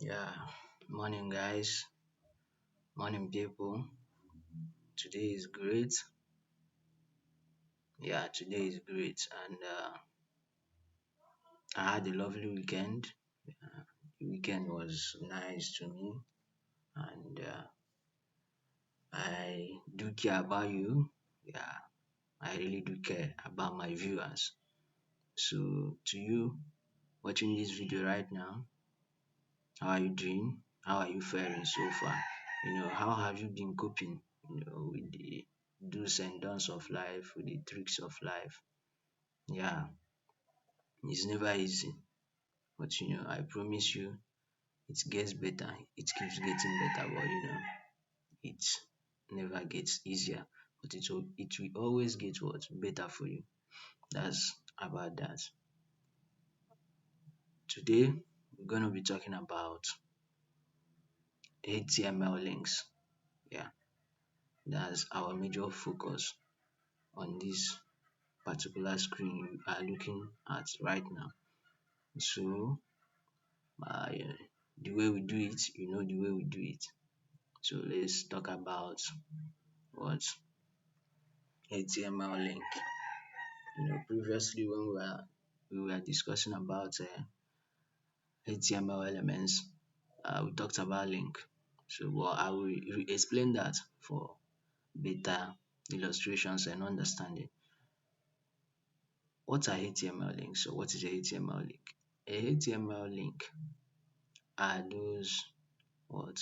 Yeah, morning guys, morning people. Today is great. Yeah, today is great, and I had a lovely weekend. The weekend was nice to me, and I do care about you. Yeah, I really do care about my viewers. So, to you watching this video right now, how are you doing? How are you faring so far? How have you been coping? With the do's and don'ts of life, with the tricks of life. Yeah, it's never easy, but I promise you, it gets better. It keeps getting better, but it never gets easier. But it will always get what better for you. That's about that. Today, we're gonna be talking about HTML links. Yeah, that's our major focus on this particular screen you are looking at right now. So, yeah, the way we do it, the way we do it. So let's talk about what HTML link. Previously when we were discussing about HTML elements, we talked about link. So I will explain that for better illustrations and understanding. What are HTML links? So what is a HTML link? A HTML link are those what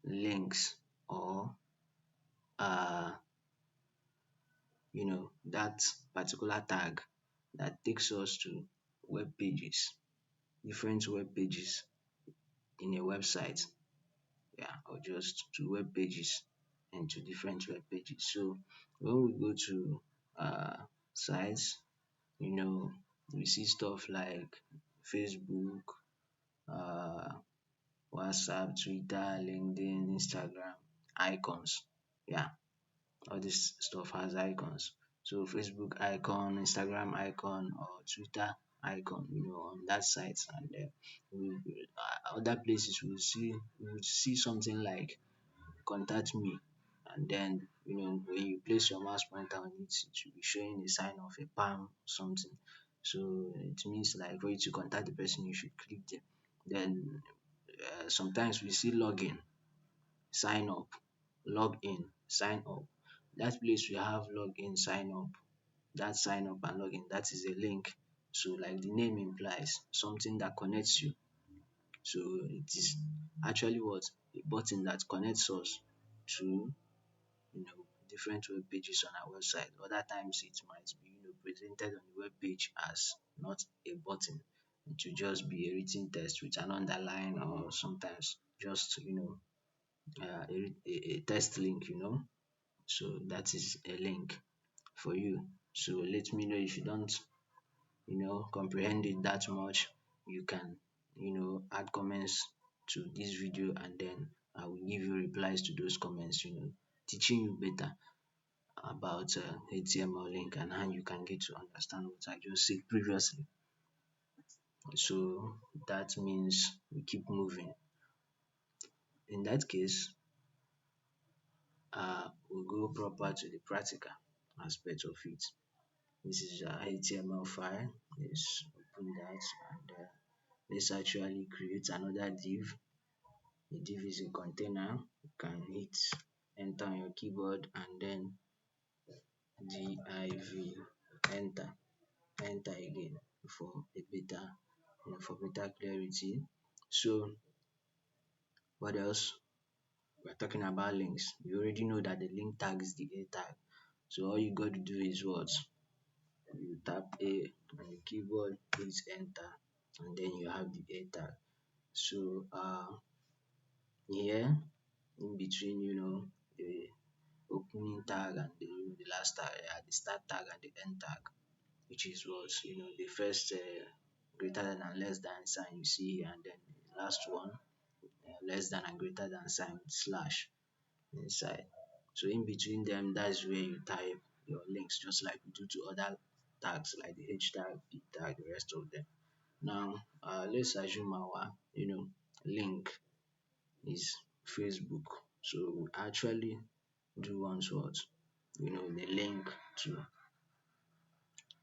links or uh that particular tag that takes us to web pages, different web pages in a website, yeah, or just to web pages and to different web pages. So when we go to sites, you know, we see stuff like Facebook, uh, WhatsApp, Twitter, LinkedIn, Instagram, icons. Yeah, all this stuff has icons. So Facebook icon, Instagram icon, or Twitter icon, on that site, and other places we will see something like contact me, and then when you place your mouse pointer on it, it will be showing a sign of a palm something. So it means like for you to contact the person, you should click there. Then sometimes we see login, sign up, log in, sign up. Dat place we have log in, sign up. Dat sign up and login, that is a link. So like the name implies, something that connects you. So it is actually what? A button that connects us to different web pages on our website. Other times it might be presented on the web page as not a button. It will just be a written text with an underline, or sometimes just a text link, So that is a link for you. So let me know if you don't comprehend it that much. You can add comments to this video, and then I will give you replies to those comments, teaching you better about HTML link and how you can get to understand what I just said previously. So that means we keep moving. In that case, we'll go proper to the practical aspect of it. This is a HTML file. Let's open that, and let's actually create another div. The div is a container. You can hit enter on your keyboard and then div, enter, enter again for a better for better clarity. So what else? We're talking about links. You already know that the link tag is the A tag. So all you got to do is what? You tap A on the keyboard, hit enter, and then you have the A tag. So here in between, the opening tag and the last tag, the start tag and the end tag, which is what the first greater than and less than sign you see here, and then the last one less than and greater than sign with slash inside. So in between them, that's where you type your links, just like we do to other tags like the H tag, P tag, the rest of them. Now let's assume our link is Facebook. So we actually do want what? The link to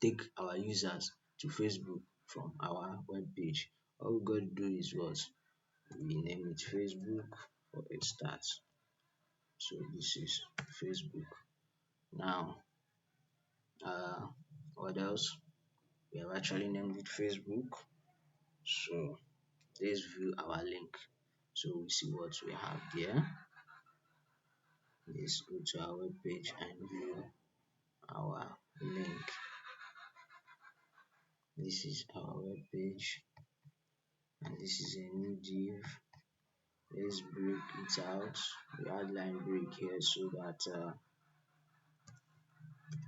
take our users to Facebook from our web page. All we got to do is what? We name it Facebook for a start. So this is Facebook. Now, uh, what else? We have actually named it Facebook. So let's view our link. So we see what we have there. Let's go to our web page and view our link. This is our web page, and this is a new div. Let's break it out. We add line break here so that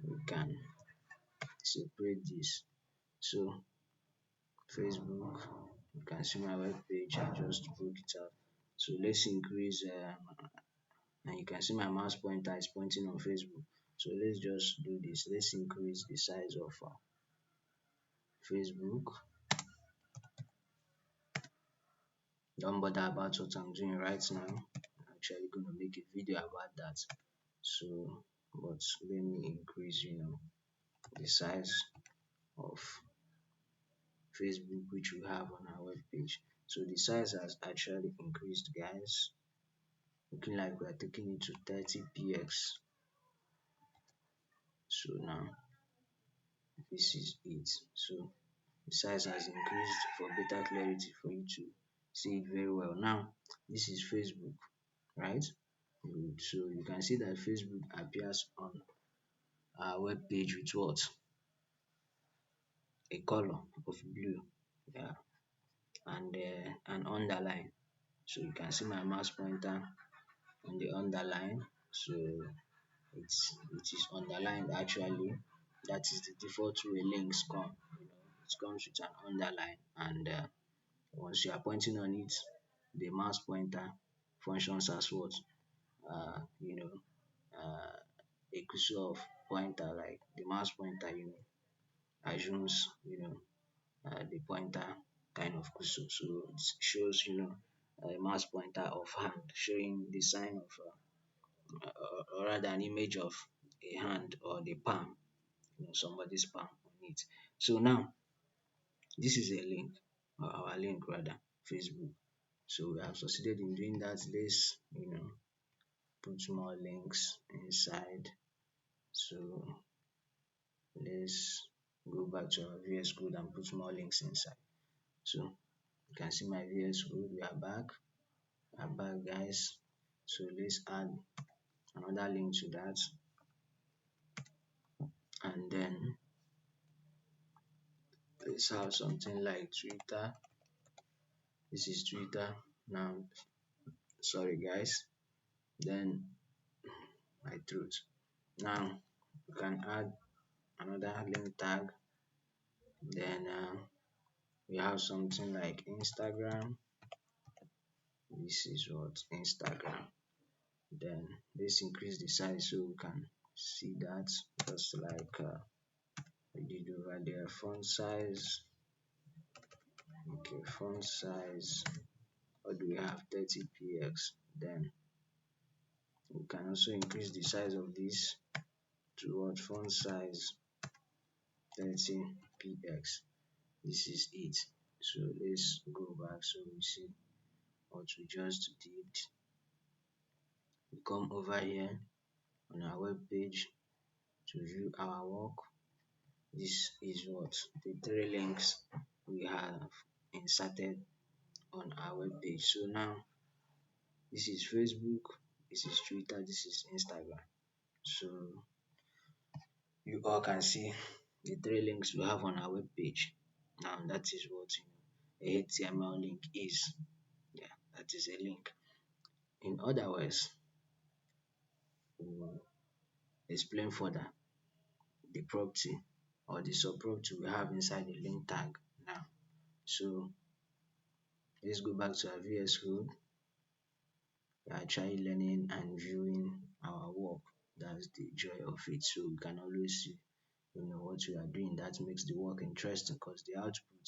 we can separate this. So Facebook, you can see my web page. I just broke it out. So let's increase, and you can see my mouse pointer is pointing on Facebook. So let's just do this. Let's increase the size of Facebook. Don't bother about what I'm doing right now. I'm actually going to make a video about that. So, but let me increase, the size of Facebook which we have on our web page. So the size has actually increased, guys. Looking like we are taking it to 30 px. So now this is it. So the size has increased for better clarity for you to see it very well. Now this is Facebook, right? Good. So you can see that Facebook appears on our web page with what? A color of blue, yeah, and an underline. So you can see my mouse pointer on the underline. So it is underlined actually. That is the default way links come. It comes with an underline, and once you are pointing on it, the mouse pointer functions as what? Uh, you know, uh, a cursor of pointer, like the mouse pointer, assumes, the pointer kind of cursor. So it shows, a mouse pointer of hand showing the sign of, or rather an image of a hand or the palm, somebody's palm on it. So now this is a link, or our link rather, Facebook. So we have succeeded in doing that. Let's, put more links inside. So let's go back to our VS Code and put more links inside. So you can see my VS Code. We are back. We are back, guys. So let's add another link to that, and then let's have something like Twitter. This is Twitter. Now, sorry, guys. Then my truth. Now you can add another link tag. Then we have something like Instagram. This is what? Instagram. Then let's increase the size so we can see that, just like we did over there. Font size. Okay, font size. What do we have? 30 px. Then we can also increase the size of this to what? Font size 30 px. This is it. So let's go back so we see what we just did. We come over here on our web page to view our work. This is what? The three links we have inserted on our web page. So now this is Facebook, this is Twitter, this is Instagram. So you all can see the three links we have on our web page. Now that is what, a HTML link is. Yeah, that is a link. In other words, we will explain further the property or the sub-property we have inside the link tag now. So let's go back to our VS Code. We are actually learning and viewing our work. That's the joy of it. So we can always see, what we are doing. That makes the work interesting because the output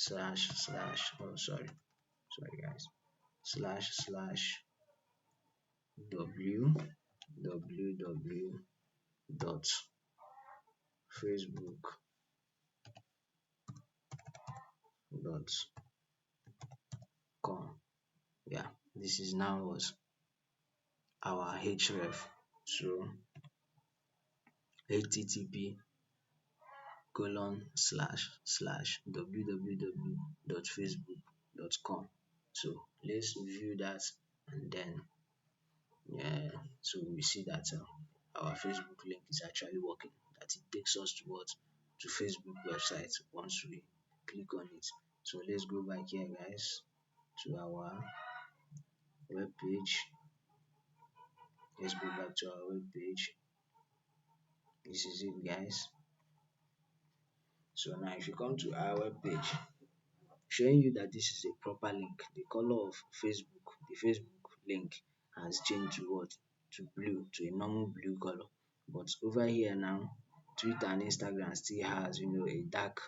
slash oh sorry guys, slash www dot facebook dot com. Yeah, this is now was our href. So http www.facebook.com. So let's view that, and then so we see that our Facebook link is actually working. That it takes us to what, to Facebook website once we click on it. So let's go back here, guys, to our web page. Let's go back to our web page. This is it, guys. So now if you come to our web page, showing you that this is a proper link. The color of Facebook, the Facebook link has changed to what? To blue, to a normal blue color. But over here now, Twitter and Instagram still has, a dark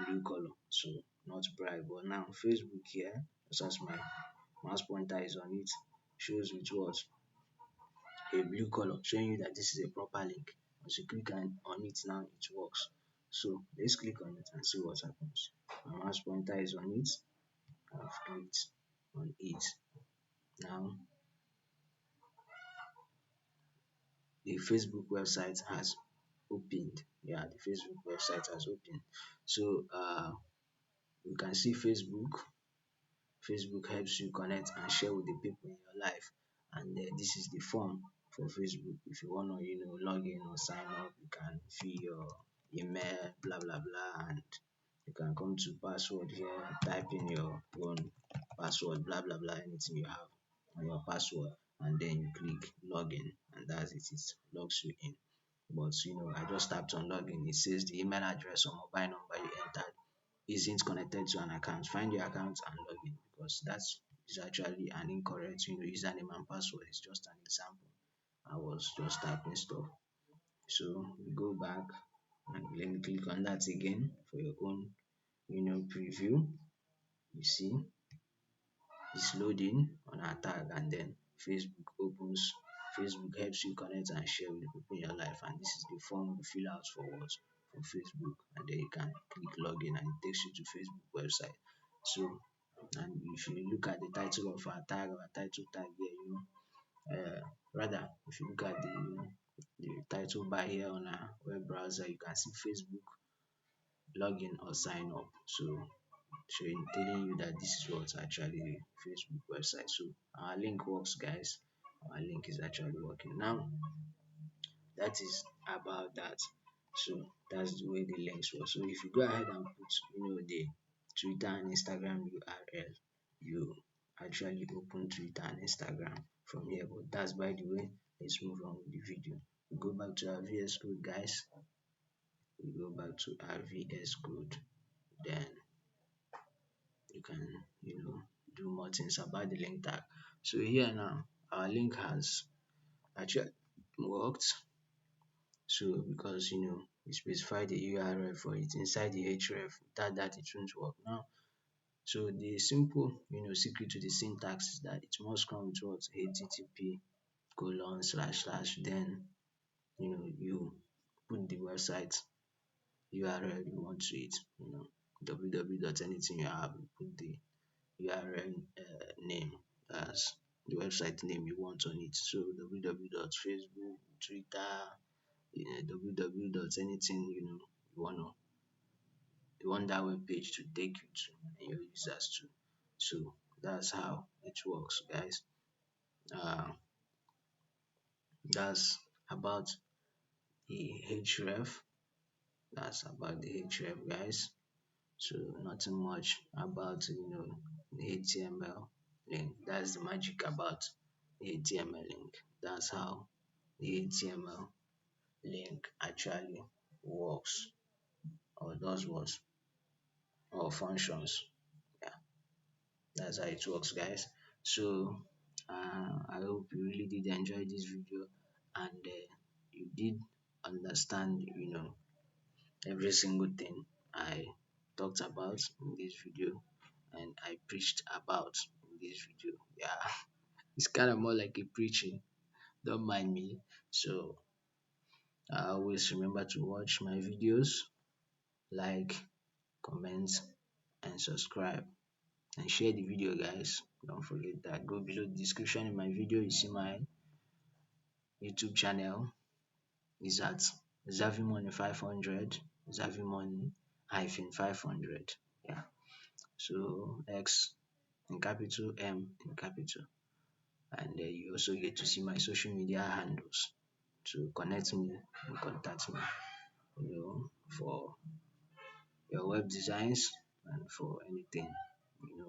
blue color, so not bright. But now Facebook here, just as my mouse pointer is on it, shows with what? A blue color, showing you that this is a proper link. Once you click on it now, it works. So let's click on it and see what happens. My mouse pointer is on it. I've clicked on it. Now the Facebook website has opened. Yeah, the Facebook website has opened. So you can see Facebook. Facebook helps you connect and share with the people in your life. And this is the form for Facebook. If you want to, log in or sign up, you can fill your email, blah blah blah, and you can come to password here, type in your own password, blah blah blah, anything you have on your password, and then you click login, and that's it. It logs you in. But I just tapped on login. It says the email address or mobile number you entered isn't connected to an account. Find your account and log in, because that's is actually an incorrect username and password. It's just an example. I was just typing stuff. So we go back and let me click on that again for your own preview. You see it's loading on our tag, and then Facebook opens. Facebook helps you connect and share with the people in your life, and this is the form you fill out for what, for Facebook, and then you can click login and it takes you to Facebook website. So, and if you look at the title of our tag, our title tag here, rather if you look at the title bar here on our web browser, you can see Facebook login or sign up. So showing telling you that this is what's actually the Facebook website. So our link works, guys. Our link is actually working now. That is about that. So that's the way the links work. So if you go ahead and put the Twitter and Instagram URL, you actually open Twitter and Instagram from here. But that's by the way. Let's move on with the video. We go back to our VS Code, guys. We go back to our VS Code. Then you can do more things about the link tag. So here now our link has actually worked. So because we specify the URL for it inside the href, without that it won't work now. So the simple secret to the syntax is that it must come with what, http colon slash slash, then you put the website URL you want to it, www dot anything you have, you put the URL name as the website name you want on it. So www.facebook, Twitter, www dot anything you want that web page to take you to and your users to. So that's how it works, guys. Uh, that's about the href. That's about the href, guys. So nothing much about the HTML link. That's the magic about the HTML link. That's how the HTML link actually works or does what or functions. Yeah, that's how it works, guys. So I hope you really did enjoy this video, and you did understand every single thing I talked about in this video and I preached about in this video. Yeah, it's kind of more like a preaching. Don't mind me. So I always remember to watch my videos, like, comment, and subscribe. And share the video, guys. Don't forget that. Go below the description in my video. You see my YouTube channel is at Zavimoney 500, Zavimoney hyphen 500. Yeah. So X in capital, M in capital. And you also get to see my social media handles to connect me and contact me, for your web designs and for anything.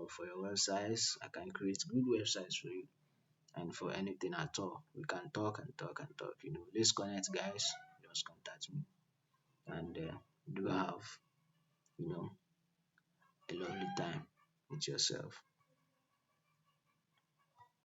For your websites, I can create good websites for you. And for anything at all, we can talk and talk and talk. Let's connect, guys. Just contact me. And do have, you know, a lovely time with yourself.